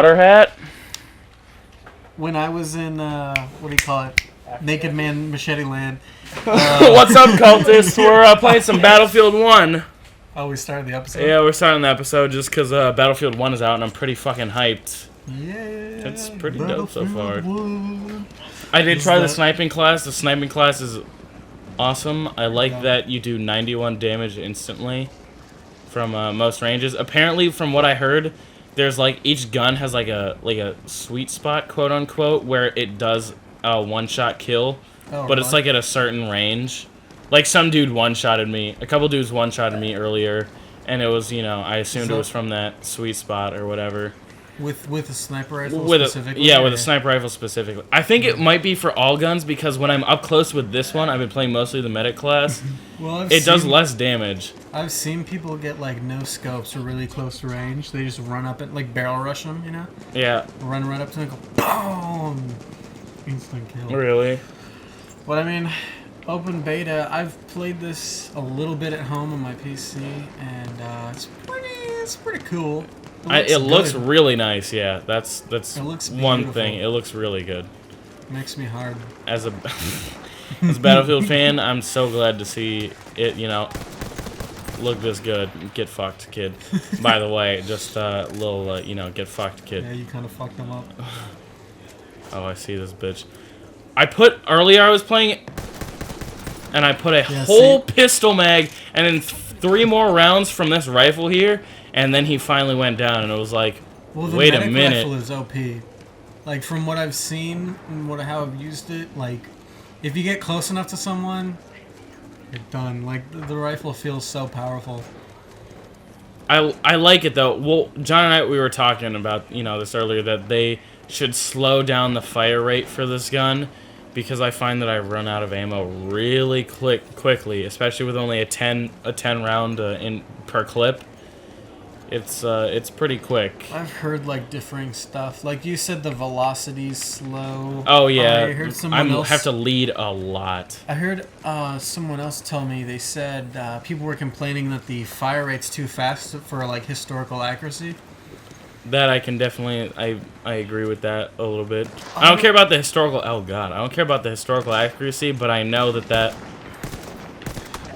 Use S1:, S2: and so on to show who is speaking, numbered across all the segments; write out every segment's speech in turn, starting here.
S1: Butter hat.
S2: When I was in, what do you call it? Naked Man Machete Land.
S1: What's up, cultists? We're playing some Battlefield 1.
S2: Oh, we started the episode?
S1: Yeah, we're starting the episode just because Battlefield 1 is out and I'm pretty fucking hyped.
S2: Yeah.
S1: It's pretty dope so far.
S2: 1.
S1: I did try the sniping class. The sniping class is awesome. I like that you do 91 damage instantly from most ranges. Apparently, from what I heard, there's like each gun has like a sweet spot, quote unquote, where it does a one-shot kill, but it's like at a certain range. Like some dude one-shotted me. A couple dudes one-shotted me earlier, and it was, you know, I assumed it was from that sweet spot or whatever.
S2: With a sniper rifle specifically?
S1: Yeah, with a sniper rifle specifically. I think it might be for all guns because when I'm up close with this one, I've been playing mostly the medic class.
S2: Well,
S1: it does less damage.
S2: I've seen people get like no scopes or really close to range. They just run up and like barrel rush them, you know?
S1: Yeah.
S2: Run right up to them and go boom! Instant kill.
S1: Really?
S2: But I mean, open beta, I've played this a little bit at home on my PC, and it's pretty cool.
S1: It looks really nice, yeah. That's
S2: it looks
S1: one thing. It looks really good.
S2: Makes me hard.
S1: As a Battlefield fan, I'm so glad to see it, you know, look this good. Get fucked, kid. By the way, just a little, you know, get fucked, kid.
S2: Yeah, you kind of fucked them up.
S1: Oh, I see this bitch. Earlier I was playing, and I put a whole pistol mag, and then 3 more rounds from this rifle here, and then he finally went down, and it was like, wait a minute.
S2: The rifle is OP. Like, from what I've seen and how I've used it, like, if you get close enough to someone, you're done. Like, the rifle feels so powerful.
S1: I like it, though. Well, John and I, we were talking about, you know, this earlier, that they should slow down the fire rate for this gun, because I find that I run out of ammo really quickly, especially with only a 10 round per clip. It's pretty quick.
S2: I've heard like differing stuff. Like you said, the velocity's slow.
S1: Oh yeah,
S2: I heard someone else
S1: have to lead a lot.
S2: I heard someone else tell me, they said people were complaining that the fire rate's too fast for like historical accuracy.
S1: That I can definitely I agree with that a little bit. I don't care about the historical. Oh god, I don't care about the historical accuracy, but I know that.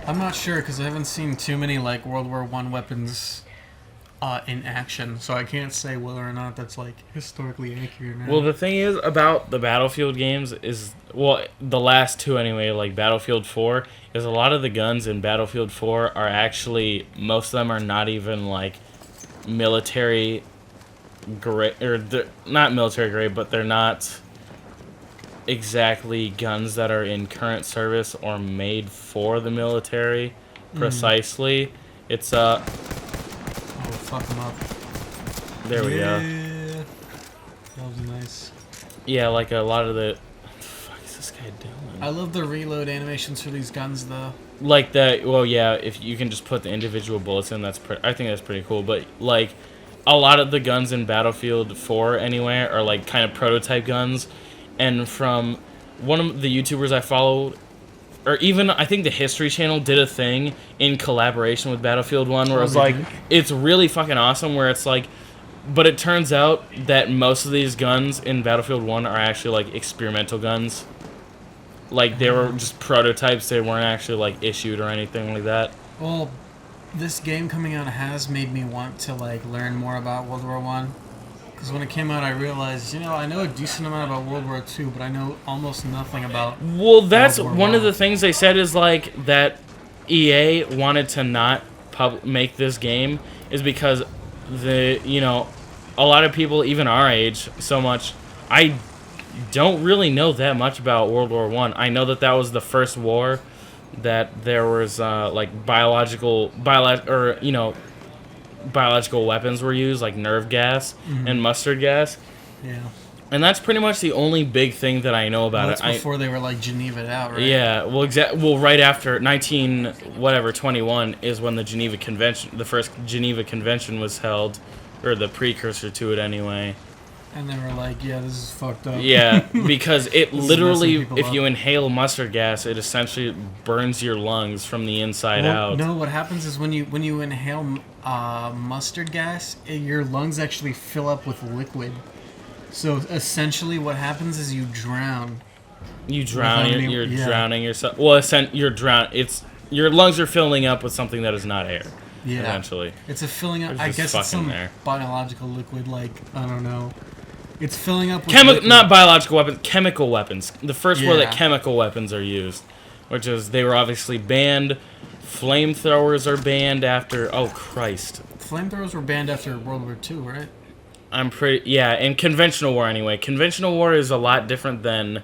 S2: I'm not sure because I haven't seen too many like World War I weapons in action, so I can't say whether or not that's like historically accurate. Now.
S1: Well, the thing is about the Battlefield games is, well, the last two anyway, like Battlefield 4, is a lot of the guns in Battlefield 4 are actually, most of them are not even like military grade, or they're not military grade, but they're not exactly guns that are in current service or made for the military precisely. It's
S2: fuck them up.
S1: There we go.
S2: That was nice.
S1: Yeah, like a lot of the... What the fuck is this guy doing?
S2: I love the reload animations for these guns, though.
S1: Like that, well, yeah, if you can just put the individual bullets in, I think that's pretty cool. But, like, a lot of the guns in Battlefield 4, anyway, are, like, kind of prototype guns. And from one of the YouTubers I followed, or even, I think the History Channel did a thing in collaboration with Battlefield 1 where it's like, it's really fucking awesome where it's like, but it turns out that most of these guns in Battlefield 1 are actually like experimental guns. Like they were just prototypes, they weren't actually like issued or anything like that.
S2: Well, this game coming out has made me want to like learn more about World War I. Because when it came out, I realized, you know, I know a decent amount about World War II, but I know almost nothing about.
S1: Well, that's one of the things they said is like that EA wanted to not make this game is because you know, a lot of people, even our age, so much. I don't really know that much about World War I. I know that was the first war that there was like biological weapons were used, like nerve gas and mustard gas.
S2: Yeah.
S1: And that's pretty much the only big thing that I know about
S2: it. That's before they were like Geneva'd out, right?
S1: Yeah. Well, right after 21 is when the Geneva Convention, the first Geneva Convention was held, or the precursor to it anyway.
S2: And they were like, yeah, this is fucked up.
S1: Yeah, because it literally, if you inhale mustard gas, it essentially burns your lungs from the inside out.
S2: No, what happens is when you inhale mustard gas, your lungs actually fill up with liquid. So essentially, what happens is you drown.
S1: You drown. You're
S2: yeah.
S1: drowning yourself. Well, you're drown. It's your lungs are filling up with something that is not air.
S2: Yeah.
S1: Eventually,
S2: it's a filling up.
S1: There's
S2: I
S1: just
S2: guess it's some
S1: fucking air.
S2: biological liquid. Like I don't know. It's filling up with
S1: not biological weapons, chemical weapons. The first war that
S2: Yeah.
S1: chemical weapons are used, which is they were obviously banned. Flamethrowers are banned after. Oh Christ!
S2: Flamethrowers were banned after World War II, right?
S1: I'm pretty in conventional war anyway. Conventional war is a lot different than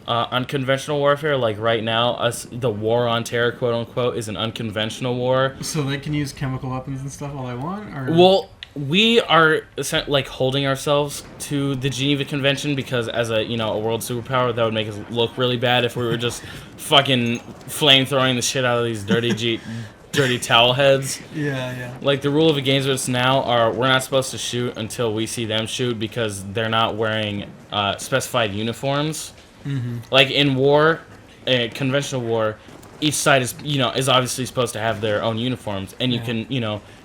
S1: unconventional warfare. Like right now, the war on terror, quote unquote, is an unconventional war.
S2: So they can use chemical weapons and stuff all they want, or
S1: Well, we are like holding ourselves to the Geneva Convention because as a world superpower, that would make us look really bad if we were just fucking flamethrowing the shit out of these dirty towel heads.
S2: Yeah.
S1: Like the rule of against us now are we're not supposed to shoot until we see them shoot because they're not wearing specified uniforms.
S2: Mm-hmm.
S1: Like in war, conventional war, each side is obviously supposed to have their own uniforms, and you can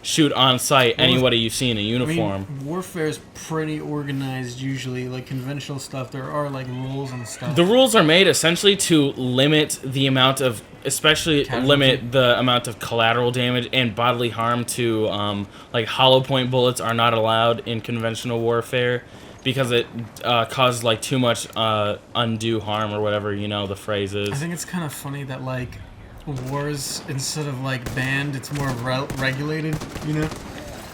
S1: shoot on sight anybody you see in a uniform.
S2: I mean, warfare is pretty organized usually. Like conventional stuff, there are like rules and stuff.
S1: The rules are made essentially to limit the amount of, limit the amount of collateral damage and bodily harm to, like hollow point bullets are not allowed in conventional warfare because it causes like too much undue harm or whatever the phrase is.
S2: I think it's kind of funny that like wars instead of like banned, it's more regulated.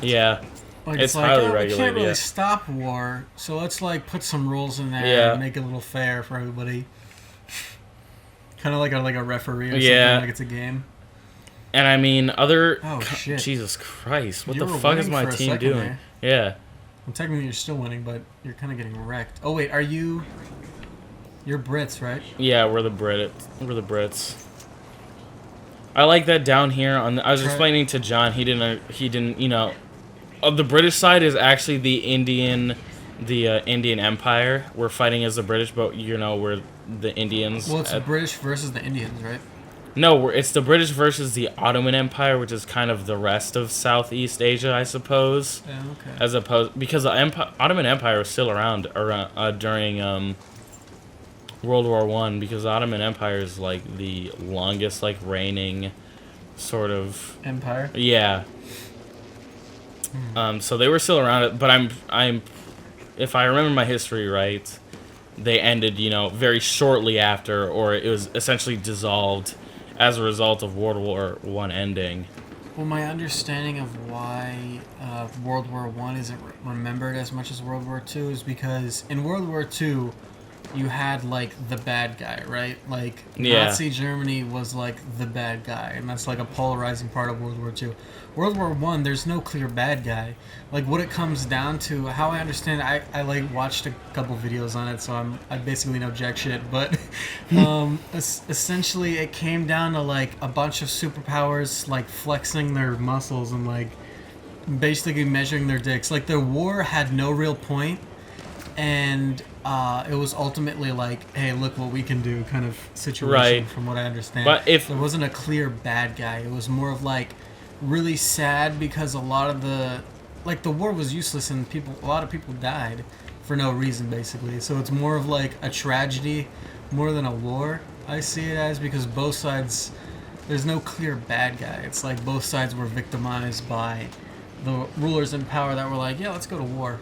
S1: Yeah.
S2: Like
S1: It's highly
S2: we
S1: regulated,
S2: can't really
S1: yeah.
S2: stop war, so let's like put some rules in there
S1: Yeah.
S2: and make it a little fair for everybody. Kind of like a referee or
S1: Yeah.
S2: something, like it's a game.
S1: And I mean,
S2: Oh, shit.
S1: Jesus Christ, what
S2: You
S1: the
S2: were
S1: fuck is
S2: winning
S1: my
S2: for a
S1: team
S2: second
S1: doing?
S2: there.
S1: Yeah.
S2: Well, technically you're still winning, but you're kind of getting wrecked. Oh wait, you're Brits, right?
S1: Yeah, we're the Brits. I like that down here I was explaining to John, he didn't the British side is actually the Indian Empire. We're fighting as the British, but we're the Indians.
S2: Well, it's the British versus the Indians, right?
S1: No, it's the British versus the Ottoman Empire, which is kind of the rest of Southeast Asia, I suppose.
S2: Yeah, okay.
S1: As opposed, because the Ottoman Empire was still around during World War I, because the Ottoman Empire is like the longest like reigning sort of
S2: Empire.
S1: yeah. So they were still around, but I'm if I remember my history right, they ended very shortly after, or it was essentially dissolved as a result of World War I ending.
S2: Well, my understanding of why World War I isn't remembered as much as World War II is because in World War II, you had like the bad guy, right? Like Nazi Germany was like the bad guy, and that's like a polarizing part of World War II. World War I, there's no clear bad guy. Like what it comes down to, how I understand it, I like watched a couple videos on it, so I basically know jack shit. But essentially, it came down to like a bunch of superpowers like flexing their muscles and like basically measuring their dicks. Like the war had no real point, and it was ultimately like, hey, look what we can do kind of situation,
S1: Right.
S2: from what I understand.
S1: But if
S2: there wasn't a clear bad guy, it was more of like really sad because a lot of the war was useless and a lot of people died for no reason basically. So it's more of like a tragedy more than a war, I see it as, because both sides, there's no clear bad guy. It's like both sides were victimized by the rulers in power that were like, yeah, let's go to war.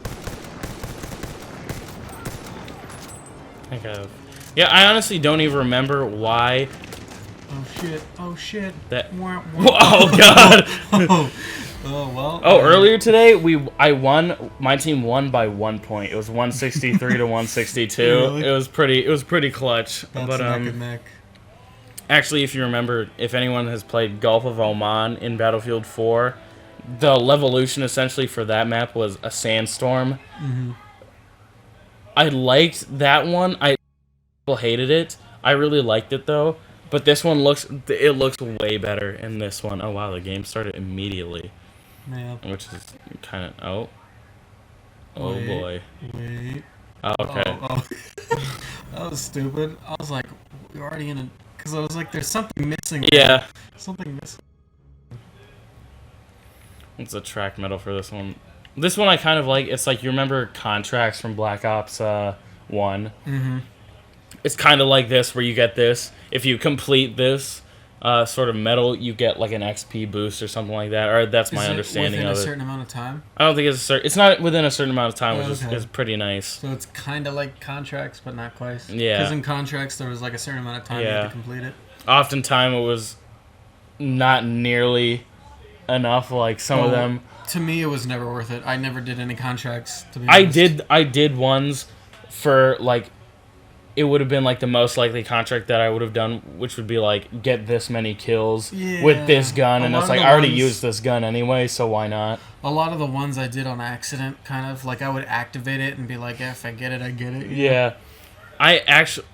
S1: Yeah, I honestly don't even remember why.
S2: Oh shit.
S1: That.
S2: Wah, wah.
S1: Oh god.
S2: Well.
S1: Earlier today I won. My team won by 1 point. It was 163 to 162.
S2: Really?
S1: It was pretty clutch.
S2: That's
S1: but
S2: neck and neck.
S1: actually, if you remember, if anyone has played Gulf of Oman in Battlefield 4, the levolution essentially for that map was a sandstorm.
S2: Mm-hmm.
S1: I liked that one. People hated it. I really liked it though. But this one looks way better in this one. Oh wow, the game started immediately.
S2: Yeah.
S1: Which is kind of oh
S2: Wait,
S1: boy.
S2: Wait.
S1: Oh, okay.
S2: Oh. That was stupid. I was like, we're already in a, because I was like, there's something missing.
S1: Yeah.
S2: Something missing.
S1: It's a track medal for this one. This one I kind of like. It's like, you remember contracts from Black Ops 1?
S2: Mm-hmm.
S1: It's kind of like this, where you get this. If you complete this sort of medal, you get like an XP boost or something like that. Or that's my understanding of it.
S2: Within a certain amount of time?
S1: I don't think it's not within a certain amount of time, which is pretty nice.
S2: So it's kind of like contracts, but not quite.
S1: Yeah.
S2: Because in contracts, there was like a certain amount of time you had to complete it.
S1: Oftentimes it was not nearly enough, like some of them.
S2: To me, it was never worth it. I never did any contracts, to be honest.
S1: I did ones for, like, it would have been, like, the most likely contract that I would have done, which would be, like, get this many kills with this gun, and it's like, I already used this gun anyway, so why not?
S2: A lot of the ones I did on accident, kind of, like, I would activate it and be like, yeah, if I get it, I get it.
S1: Yeah. I actually...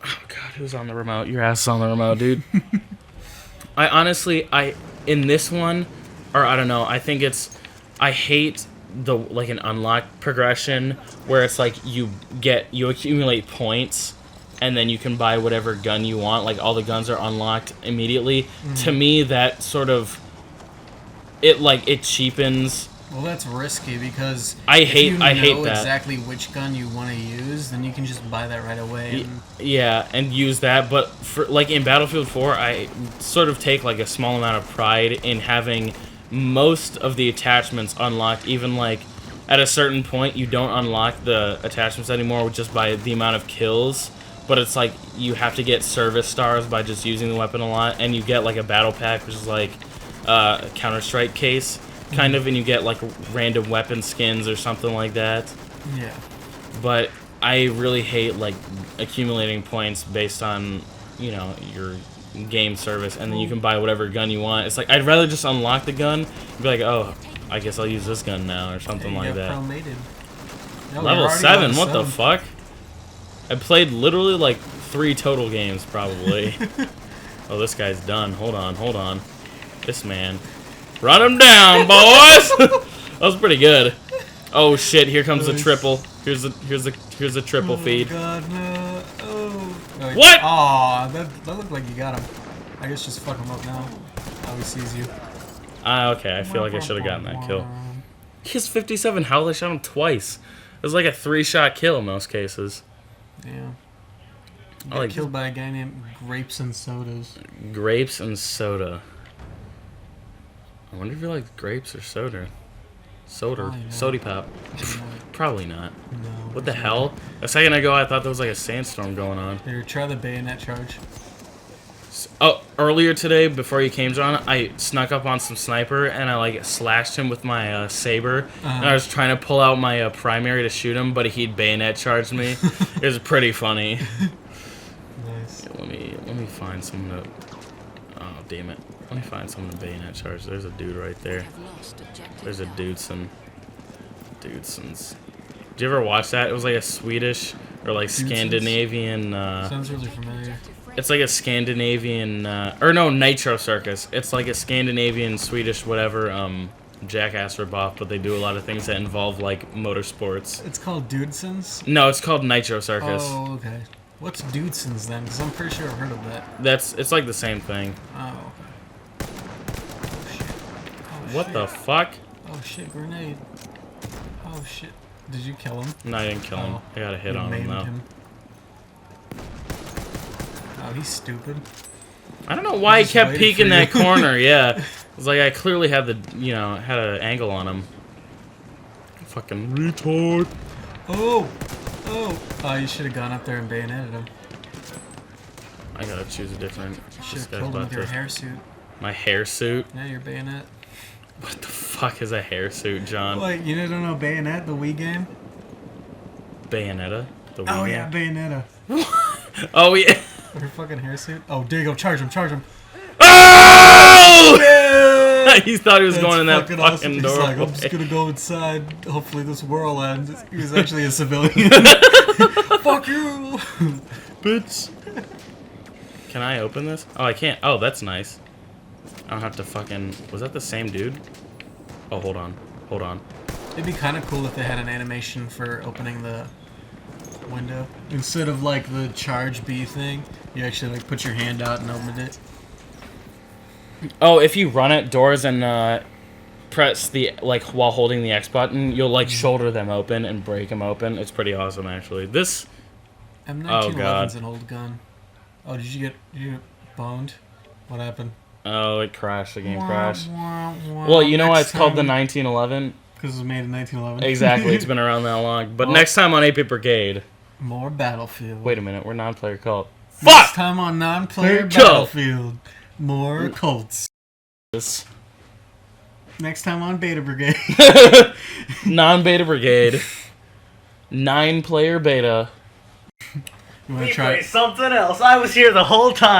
S1: Oh, God, who's on the remote? Your ass is on the remote, dude. I honestly, in this one, or I don't know, I think it's... I hate the, like, an unlock progression where it's like you accumulate points and then you can buy whatever gun you want. Like, all the guns are unlocked immediately. Mm. To me, that sort of... It cheapens...
S2: Well, that's risky because
S1: I hate that.
S2: Exactly which gun you want to use, then you can just buy that right away.
S1: Yeah, and use that. But for, like, in Battlefield 4, I sort of take, like, a small amount of pride in having most of the attachments unlocked. Even, like, at a certain point, you don't unlock the attachments anymore just by the amount of kills. But it's like you have to get service stars by just using the weapon a lot, and you get, like, a battle pack, which is like a Counter-Strike case. Kind of, and you get, like, random weapon skins or something like that.
S2: Yeah.
S1: But I really hate, like, accumulating points based on, you know, your game service, and then you can buy whatever gun you want. It's like, I'd rather just unlock the gun and be like, oh, I guess I'll use this gun now, or something like that. Level 7, what the fuck? I played literally, like, 3 total games, probably. Oh, this guy's done. Hold on. This man... Run him down, boys! That was pretty good. Oh shit! Here comes the triple. Here's the triple feed.
S2: God, no. Oh.
S1: What?
S2: Aw, that looked like you got him. I guess just fuck him up now. Now he sees you.
S1: Okay. I feel like I should have gotten that kill. He has 57 health. I shot him twice. It was like a 3-shot kill in most cases.
S2: Yeah. Got killed by a guy named Grapes and Sodas.
S1: Grapes and Soda. I wonder if you like grapes or soda. Sody pop. Probably not.
S2: No.
S1: What the hell? A second ago, I thought there was like a sandstorm going on.
S2: Here, try the bayonet charge.
S1: Oh, earlier today, before you came, John, I snuck up on some sniper and I like slashed him with my saber. And I was trying to pull out my primary to shoot him, but he'd bayonet charged me. It was pretty funny.
S2: Nice.
S1: Yeah, let me find someone to... Oh, damn it. Let me find someone to bayonet charge. There's a dude right there. There's a Dudesons. Did you ever watch that? It was like a Swedish or like Scandinavian...
S2: Sounds really familiar.
S1: It's like a Scandinavian... or no, Nitro Circus. It's like a Scandinavian, Swedish, whatever, Jackass ripoff, but they do a lot of things that involve like motorsports.
S2: It's called Dudesons?
S1: No, it's called Nitro Circus.
S2: Oh, okay. What's Dudesons then? Because I'm pretty sure I've heard of that.
S1: It's like the same thing.
S2: Oh, okay.
S1: What the fuck?
S2: Oh shit, grenade. Oh shit. Did you kill him?
S1: No, I didn't kill him. I got a hit on him though.
S2: Oh, he's stupid.
S1: I don't know why he kept peeking that corner, yeah. It was like I clearly had had an angle on him. Fucking retard.
S2: Oh! You should have gone up there and bayoneted him.
S1: I gotta choose a different...
S2: Should have killed him with your hairsuit.
S1: My hairsuit?
S2: Yeah, your bayonet.
S1: What the fuck is a hairsuit, John?
S2: Wait, you don't know Bayonet, the Wii game?
S1: Bayonetta? The Wii game?
S2: Yeah, Bayonetta.
S1: Oh, yeah.
S2: Her fucking hairsuit? Oh, there you go. Charge him.
S1: Oh!
S2: Yeah!
S1: He thought he was going in that fucking
S2: awesome.
S1: door.
S2: He's like, I'm just gonna go inside. Hopefully this world ends. He was actually a civilian. Fuck you!
S1: Bitch. Can I open this? Oh, I can't. Oh, that's nice. I don't have to fucking... Was that the same dude? Oh, hold on.
S2: It'd be kind of cool if they had an animation for opening the window. Instead of, like, the charge B thing, you actually, like, put your hand out and open it.
S1: Oh, if you run it, doors and press the like while holding the X button, you'll like shoulder them open and break them open. It's pretty awesome, actually. This.
S2: M1911's an old gun. Oh, did you get boned? What happened?
S1: Oh, it crashed. The game crashed. Well, you know why it's called the 1911?
S2: Because it was made in 1911.
S1: Exactly. It's been around that long. But next time on 8-Bit Brigade.
S2: More Battlefield.
S1: Wait a minute. We're non-player cult.
S2: Next time on non-player Battlefield. More cults. Next time on Beta Brigade.
S1: Non-Beta Brigade. 9-player beta.
S2: You want to try
S3: something else? I was here the whole time.